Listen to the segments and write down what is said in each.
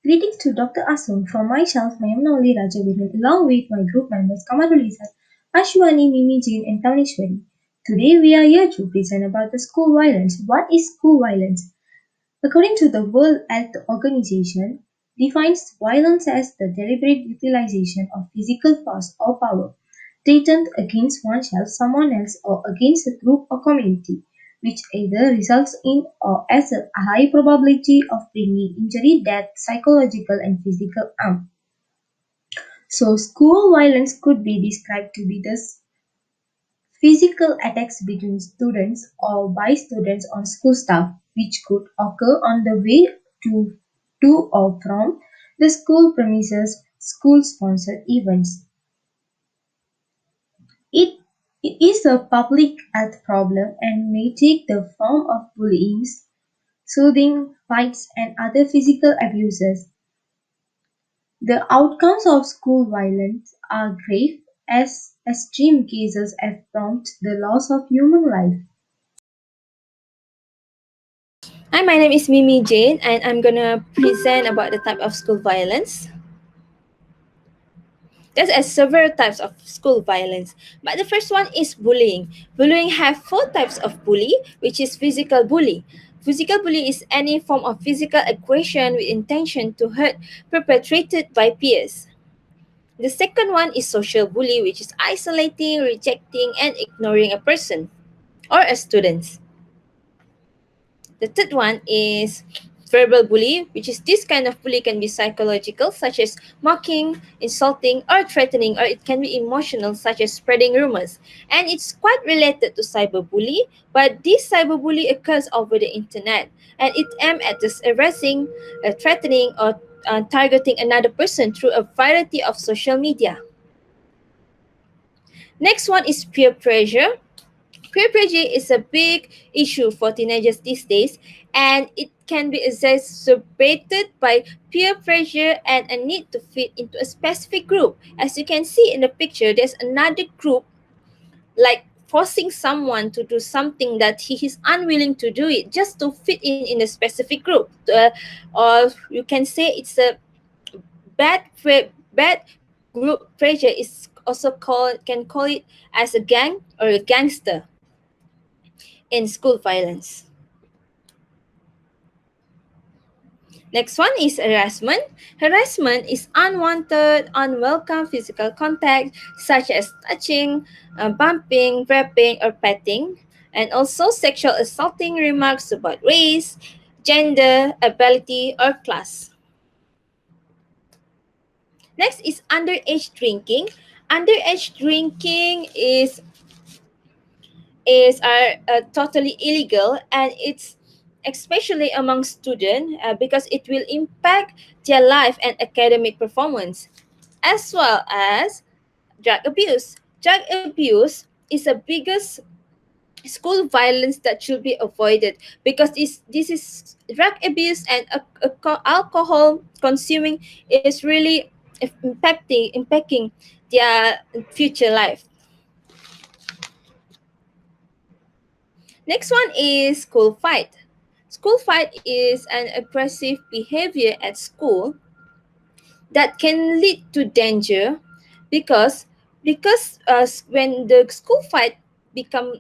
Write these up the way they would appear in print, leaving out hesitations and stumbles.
Greetings to Dr. Asun from myself, Mayamnauli Rajaviran, along with my group members Kamalulisa, Ashwani, Mimi, Jane, and Kameshwari. Today we are here to present about the school violence. What is school violence? According to the World Health Organization, defines violence as the deliberate utilization of physical force or power threatened against oneself, someone else, or against a group or community, which either results in or has a high probability of bringing injury, death, psychological and physical harm. So, school violence could be described to be the physical attacks between students or by students on school staff, which could occur on the way to or from the school premises, school-sponsored events. It is a public health problem and may take the form of bullying, soothing, fights, and other physical abuses. The outcomes of school violence are grave, as extreme cases have prompted the loss of human life. Hi, my name is Mimi Jane, and I'm gonna present about the type of school violence. There's several types of school violence, but the first one is bullying. Bullying have four types of bully, which is physical bully. Physical bully is any form of physical aggression with intention to hurt perpetrated by peers. The second one is social bully, which is isolating, rejecting, and ignoring a person or a student. The third one is verbal bully, which is this kind of bully can be psychological, such as mocking, insulting, or threatening, or it can be emotional, such as spreading rumors. And it's quite related to cyberbully, but this cyberbully occurs over the internet, and it aims at just harassing, threatening, or targeting another person through a variety of social media. Next one is peer pressure. Peer pressure is a big issue for teenagers these days, and it can be exacerbated by peer pressure and a need to fit into a specific group. As you can see in the picture, there's another group like forcing someone to do something that he is unwilling to do it just to fit in a specific group. Or you can say it's a bad group pressure is also called can call it as a gang or a gangster in school violence. Next one is harassment. Harassment is unwanted, unwelcome physical contact such as touching, bumping, wrapping, or petting, and also sexual assaulting remarks about race, gender, ability, or class. Next is underage drinking. Underage drinking is are totally illegal, and it's especially among students because it will impact their life and academic performance, as well as drug abuse. Drug abuse is the biggest school violence that should be avoided because this is drug abuse and alcohol consuming is really impacting their future life. Next one is school fight. School fight is an aggressive behavior at school that can lead to danger because when the school fight become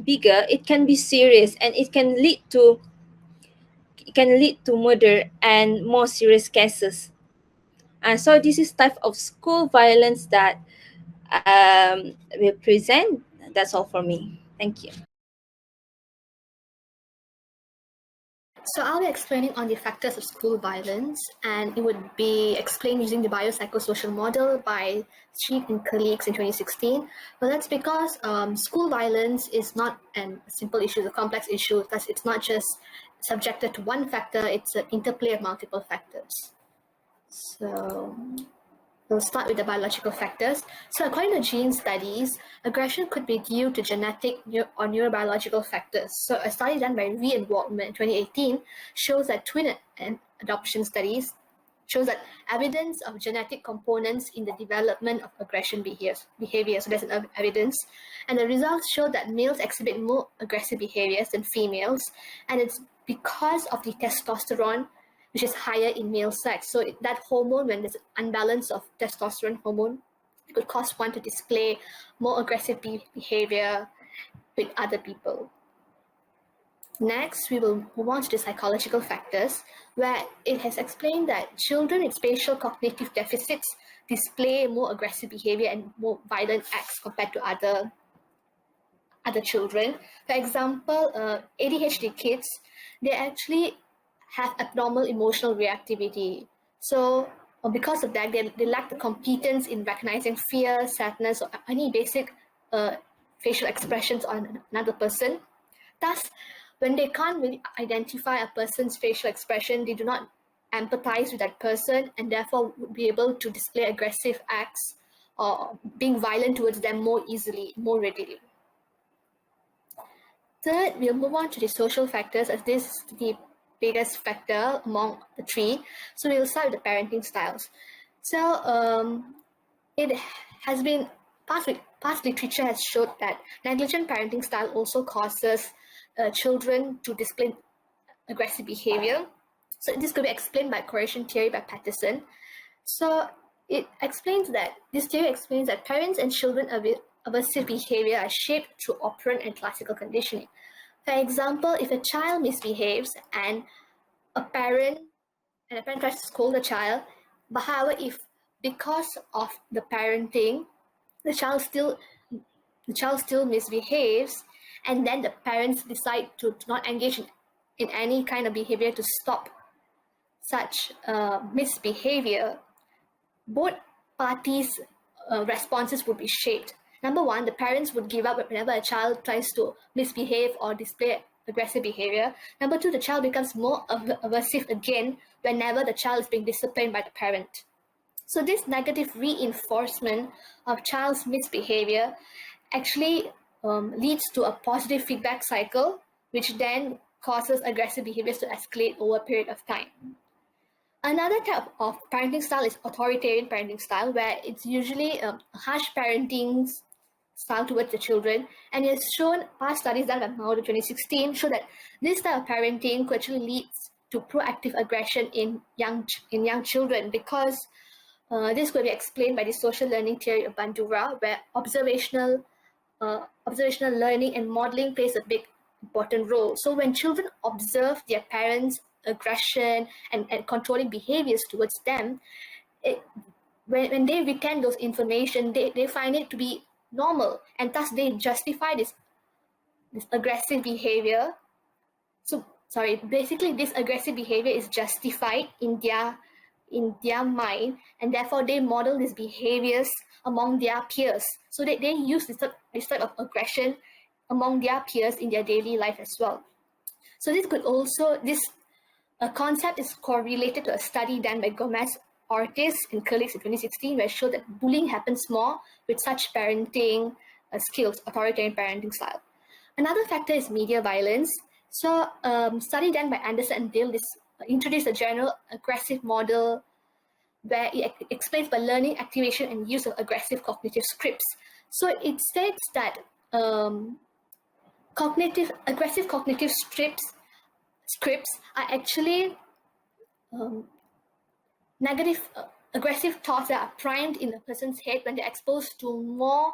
bigger, it can be serious and it can lead to murder and more serious cases. And so this is type of school violence that we present. That's all for me. Thank you. So I'll be explaining on the factors of school violence, and it would be explained using the biopsychosocial model by Street and colleagues in 2016. Well, that's because school violence is not a simple issue, it's a complex issue, because it's not just subjected to one factor, it's an interplay of multiple factors. So we'll start with the biological factors. So according to gene studies, aggression could be due to genetic or neurobiological factors. So a study done by Ree and Waldman in 2018 shows that twin and adoption studies shows that evidence of genetic components in the development of aggression behavior. So there's an evidence. And the results show that males exhibit more aggressive behaviors than females. And it's because of the testosterone which is higher in male sex. So that hormone, when there's unbalance of testosterone hormone, it could cause one to display more aggressive behavior with other people. Next, we will move on to the psychological factors, where it has explained that children with spatial cognitive deficits display more aggressive behavior and more violent acts compared to other children. For example, ADHD kids, they actually have abnormal emotional reactivity. So because of that, they lack the competence in recognizing fear, sadness, or any basic facial expressions on another person. Thus, when they can't really identify a person's facial expression, they do not empathize with that person and therefore would be able to display aggressive acts or being violent towards them more easily, more readily. Third, we'll move on to the social factors, as this is the biggest factor among the three. So we'll start with the parenting styles. So it has been, past literature has showed that negligent parenting style also causes children to display aggressive behavior. So this could be explained by correlation theory by Patterson. So this theory explains that parents and children aversive behavior are shaped through operant and classical conditioning. For example, if a child misbehaves and a parent tries to scold the child, but however, if because of the parenting, the child still misbehaves, and then the parents decide to not engage in any kind of behavior to stop such misbehavior, both parties' responses would be shaped. Number one, the parents would give up whenever a child tries to misbehave or display aggressive behavior. Number two, the child becomes more aversive again whenever the child is being disciplined by the parent. So this negative reinforcement of child's misbehavior actually leads to a positive feedback cycle, which then causes aggressive behaviors to escalate over a period of time. Another type of parenting style is authoritarian parenting style, where it's usually a harsh parenting style towards the children. And it's shown, past studies done by Mao 2016 show that this type of parenting could actually lead to proactive aggression in young children, because this could be explained by the social learning theory of Bandura, where observational learning and modeling plays a big important role. So when children observe their parents' aggression and controlling behaviors towards them, when they retain those information, they find it to be normal, and thus they justify this aggressive behavior. So basically this aggressive behavior is justified in their mind, and therefore they model these behaviors among their peers. So they use this type of aggression among their peers in their daily life as well. So this concept is correlated to a study done by Gomez, Ortiz, and colleagues in 2016, where it showed that bullying happens more with such parenting skills, authoritarian parenting style. Another factor is media violence. So study done by Anderson and Dill introduced a general aggressive model where it explains by learning, activation, and use of aggressive cognitive scripts. So it states that aggressive cognitive scripts are actually negative, aggressive thoughts that are primed in a person's head when they're exposed to more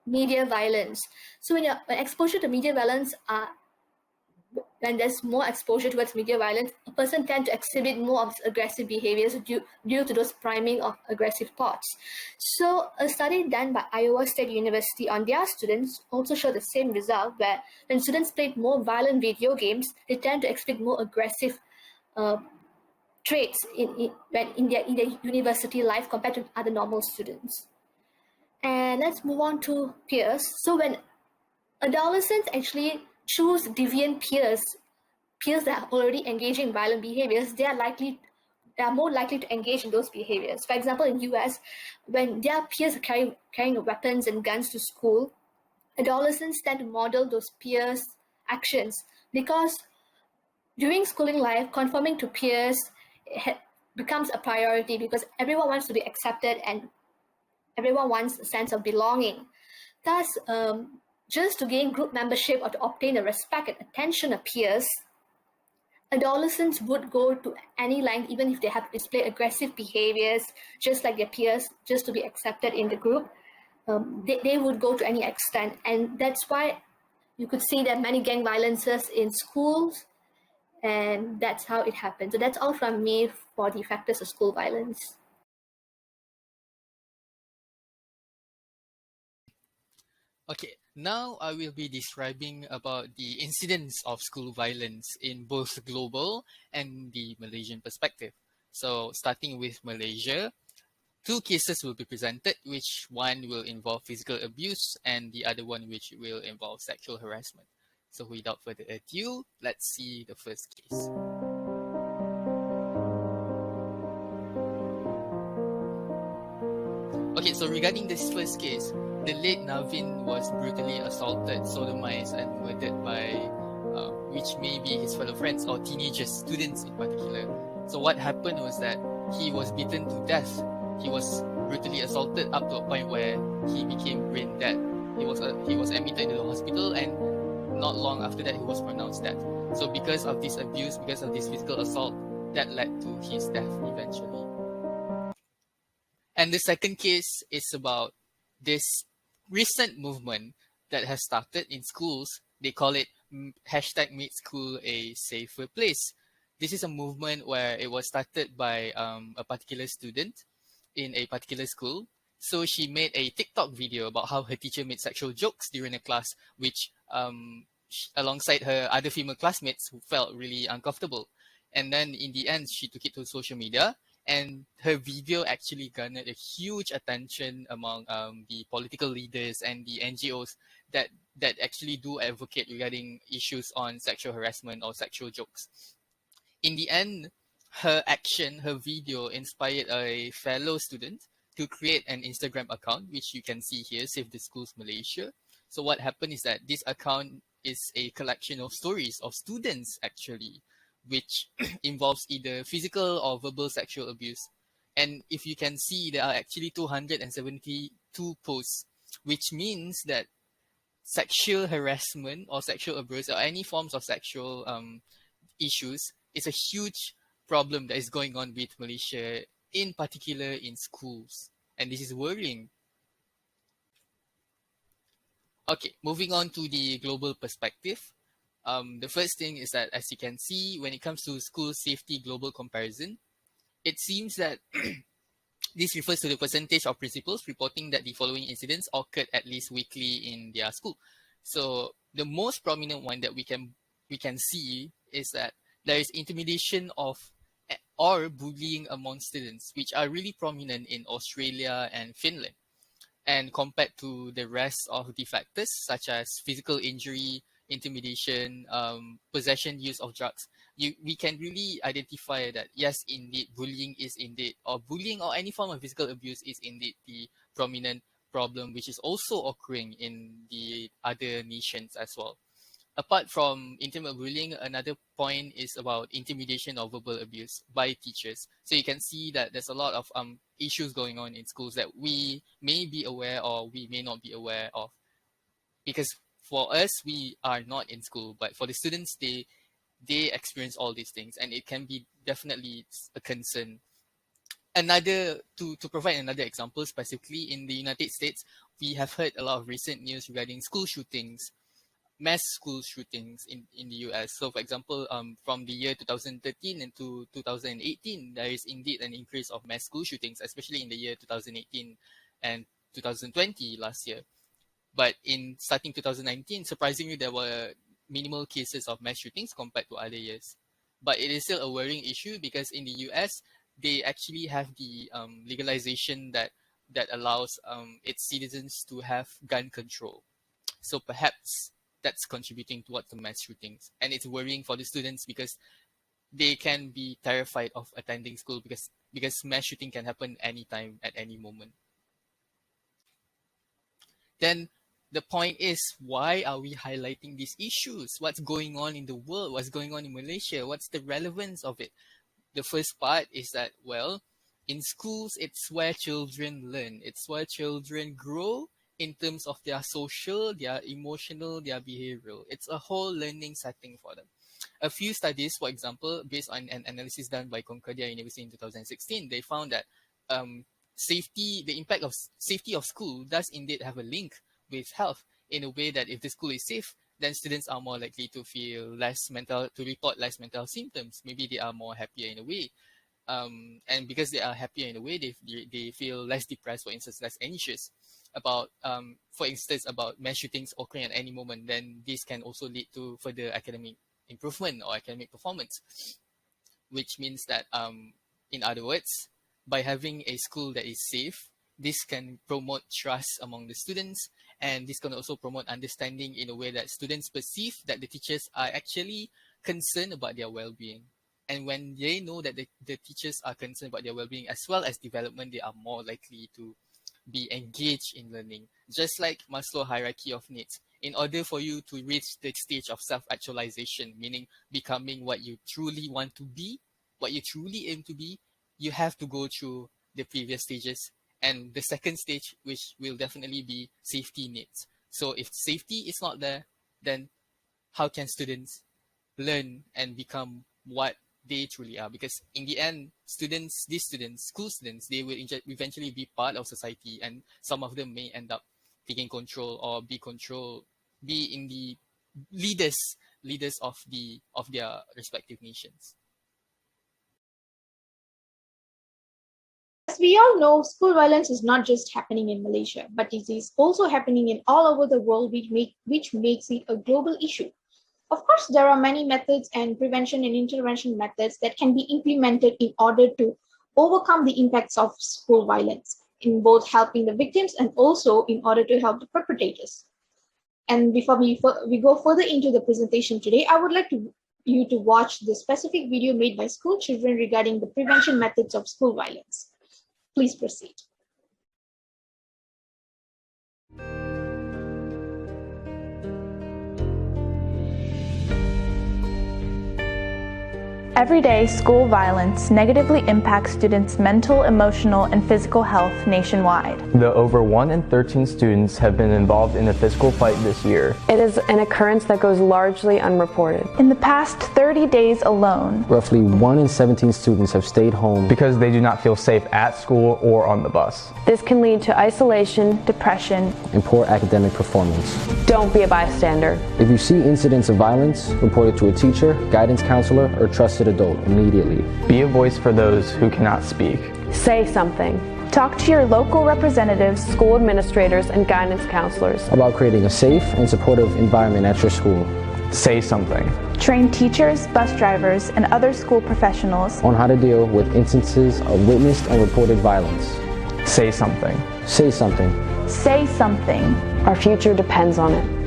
media violence. So when exposure to media violence when there's more exposure towards media violence, a person tends to exhibit more of aggressive behaviors due to those priming of aggressive thoughts. So a study done by Iowa State University on their students also showed the same result, where when students played more violent video games, they tend to exhibit more aggressive traits in their university life compared to other normal students. And let's move on to peers. So when adolescents actually choose deviant peers that are already engaging in violent behaviors, they are more likely to engage in those behaviors. For example, in US, when their peers are carrying weapons and guns to school, adolescents tend to model those peers' actions, because during schooling life, conforming to peers becomes a priority, because everyone wants to be accepted and everyone wants a sense of belonging. Thus, just to gain group membership or to obtain the respect and attention of peers, adolescents would go to any length, even if they have to display aggressive behaviors, just like their peers, just to be accepted in the group. They would go to any extent. And that's why you could see that many gang violences in schools, and that's how it happened. So that's all from me for the factors of school violence. Okay, now I will be describing about the incidence of school violence in both global and the Malaysian perspective. So starting with Malaysia, two cases will be presented, which one will involve physical abuse and the other one which will involve sexual harassment. So without further ado, let's see the first case. Okay, so regarding this first case, the late Navin was brutally assaulted, sodomized, and murdered by which may be his fellow friends or teenagers, students in particular. So what happened was that he was beaten to death. He was brutally assaulted up to a point where he became brain dead. He was admitted into the hospital, and not long after that, he was pronounced dead. So because of this abuse, because of this physical assault, that led to his death eventually. And the second case is about this recent movement that has started in schools. They call it hashtag Make School a Safer Place. This is a movement where it was started by a particular student in a particular school. So she made a TikTok video about how her teacher made sexual jokes during a class, which alongside her other female classmates who felt really uncomfortable. And then in the end, she took it to social media, and her video actually garnered a huge attention among the political leaders and the NGOs that actually do advocate regarding issues on sexual harassment or sexual jokes. In the end, her video inspired a fellow student to create an Instagram account, which you can see here, Save the Schools Malaysia. So what happened is that this account is a collection of stories of students actually, which involves either physical or verbal sexual abuse. And if you can see, there are actually 272 posts, which means that sexual harassment or sexual abuse or any forms of sexual issues is a huge problem that is going on with Malaysia, in particular in schools. And this is worrying. Okay, moving on to the global perspective. The first thing is that, as you can see, when it comes to school safety global comparison, it seems that this refers to the percentage of principals reporting that the following incidents occurred at least weekly in their school. So the most prominent one that we can see is that there is intimidation of or bullying among students, which are really prominent in Australia and Finland. And compared to the rest of the factors, such as physical injury, intimidation, possession, use of drugs, we can really identify that yes, indeed, bullying or any form of physical abuse is indeed the prominent problem, which is also occurring in the other nations as well. Apart from intimate bullying, another point is about intimidation or verbal abuse by teachers. So you can see that there's a lot of issues going on in schools that we may be aware or we may not be aware of. Because for us, we are not in school, but for the students, they experience all these things, and it can be definitely a concern. To provide another example, specifically in the United States, we have heard a lot of recent news regarding school shootings, mass school shootings in the US. So, for example, from the year 2013 into 2018, there is indeed an increase of mass school shootings, especially in the year 2018 and 2020 last year. But in starting 2019, surprisingly, there were minimal cases of mass shootings compared to other years. But it is still a worrying issue because in the US, they actually have the legalization that allows its citizens to have gun control. So perhaps that's contributing towards the mass shootings. And it's worrying for the students because they can be terrified of attending school because mass shooting can happen anytime at any moment. Then the point is, why are we highlighting these issues? What's going on in the world? What's going on in Malaysia? What's the relevance of it? The first part is that, well, in schools, it's where children learn. It's where children grow in terms of their social, their emotional, their behavioral. It's a whole learning setting for them. A few studies, for example, based on an analysis done by Concordia University in 2016, they found that the impact of safety of school does indeed have a link with health, in a way that if the school is safe, then students are more likely to report less mental symptoms. Maybe they are more happier in a way. And because they are happier in a way, they feel less depressed, for instance, less anxious about, for instance, about mass shootings occurring at any moment. Then this can also lead to further academic improvement or academic performance, which means that, in other words, by having a school that is safe, this can promote trust among the students, and this can also promote understanding in a way that students perceive that the teachers are actually concerned about their well-being. And when they know that the teachers are concerned about their well-being as well as development, they are more likely to be engaged in learning. Just like Maslow hierarchy of needs, in order for you to reach the stage of self-actualization, meaning becoming what you truly want to be, what you truly aim to be, you have to go through the previous stages. And the second stage, which will definitely be safety needs. So if safety is not there, then how can students learn and become what they truly are? Because in the end, school students, they will eventually be part of society, and some of them may end up taking control or be in the leaders of their respective nations. As we all know, school violence is not just happening in Malaysia, but it is also happening in all over the world, which makes it a global issue. Of course, there are many methods and prevention and intervention methods that can be implemented in order to overcome the impacts of school violence, in both helping the victims and also in order to help the perpetrators. And before we go further into the presentation today, I would like you to watch the specific video made by school children regarding the prevention methods of school violence. Please proceed. Every day, school violence negatively impacts students' mental, emotional, and physical health nationwide. The over 1 in 13 students have been involved in a physical fight this year. It is an occurrence that goes largely unreported. In the past 30 days alone, roughly 1 in 17 students have stayed home because they do not feel safe at school or on the bus. This can lead to isolation, depression, and poor academic performance. Don't be a bystander. If you see incidents of violence, report it to a teacher, guidance counselor, or trusted adult immediately. Be a voice for those who cannot speak. Say something. Talk to your local representatives, school administrators, and guidance counselors about creating a safe and supportive environment at your school. Say something. Train teachers, bus drivers, and other school professionals on how to deal with instances of witnessed and reported violence. Say something. Say something. Say something. Our future depends on it.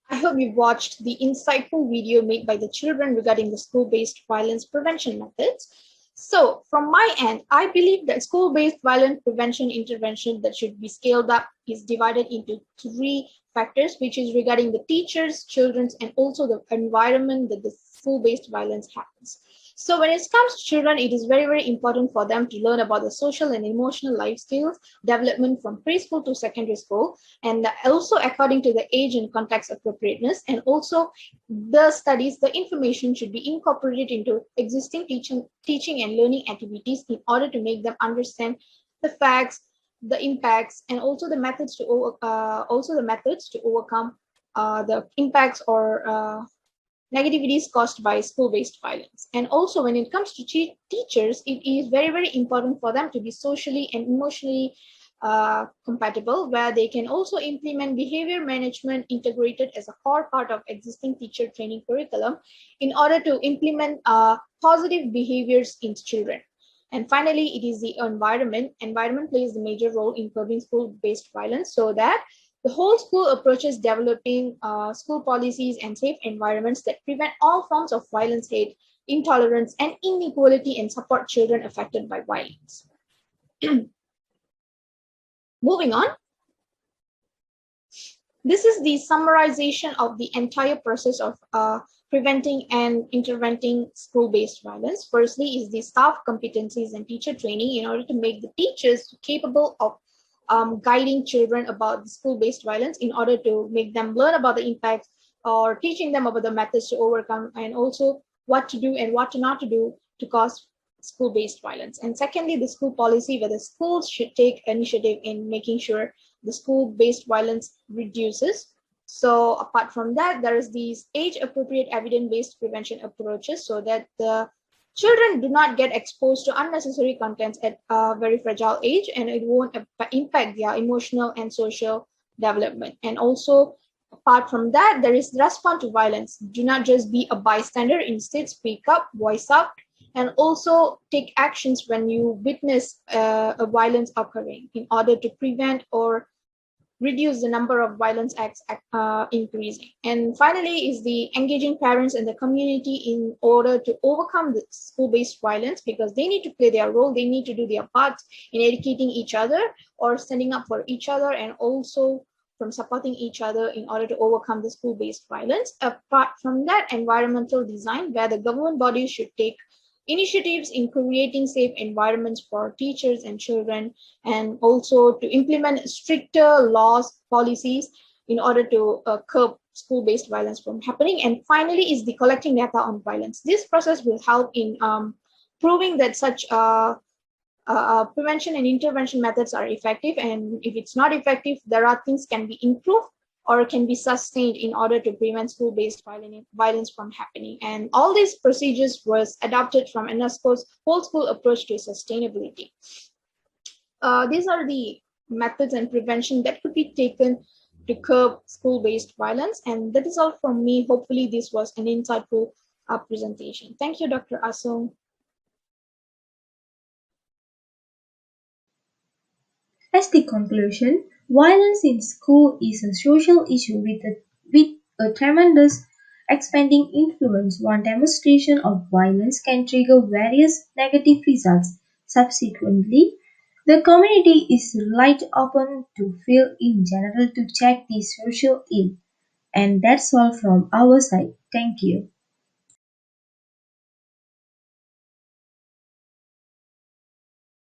I hope you watched the insightful video made by the children regarding the school-based violence prevention methods. So from my end, I believe that school-based violence prevention intervention that should be scaled up is divided into 3 factors, which is regarding the teachers, children, and also the environment that the school-based violence happens. So when it comes to children, it is very, very important for them to learn about the social and emotional life skills development from preschool to secondary school, and also according to the age and context appropriateness. And also the studies, the information should be incorporated into existing teaching and learning activities in order to make them understand the facts, the impacts, and also the methods to overcome the impacts or negativities caused by school-based violence. And also when it comes to teachers, it is very, very important for them to be socially and emotionally compatible, where they can also implement behavior management integrated as a core part of existing teacher training curriculum in order to implement positive behaviors in children. And finally, it is the environment. Environment plays a major role in curbing school-based violence, so that the whole school approaches developing school policies and safe environments that prevent all forms of violence, hate, intolerance, and inequality, and support children affected by violence. Moving on. This is the summarization of the entire process of preventing and interventing school-based violence. Firstly is the staff competencies and teacher training in order to make the teachers capable of guiding children about the school-based violence in order to make them learn about the impacts or teaching them about the methods to overcome and also what to do and what to not to do to cause school-based violence. And secondly, the school policy, where the schools should take initiative in making sure the school-based violence reduces. So apart from that, there is these age-appropriate evidence-based prevention approaches so that the children do not get exposed to unnecessary contents at a very fragile age and it won't impact their emotional and social development. And also, apart from that, there is respond to violence. Do not just be a bystander, instead speak up, voice up, and also take actions when you witness a violence occurring in order to prevent or reduce the number of violence acts increasing. And finally is the engaging parents and the community in order to overcome the school-based violence, because they need to play their role, they need to do their part in educating each other or standing up for each other, and also from supporting each other in order to overcome the school-based violence. Apart from that, environmental design, where the government bodies should take initiatives in creating safe environments for teachers and children, and also to implement stricter laws, policies in order to curb school-based violence from happening. And finally is the collecting data on violence. This process will help in proving that such prevention and intervention methods are effective, and if it's not effective, there are things can be improved or can be sustained in order to prevent school-based violence from happening. And all these procedures was adopted from UNESCO's whole school approach to sustainability. These are the methods and prevention that could be taken to curb school-based violence. And that is all from me. Hopefully this was an insightful presentation. Thank you, Dr. Asung. As the conclusion, violence in school is a social issue with a tremendous expanding influence. One demonstration of violence can trigger various negative results. Subsequently, the community is relied upon to feel in general to check the social ill. And that's all from our side. Thank you.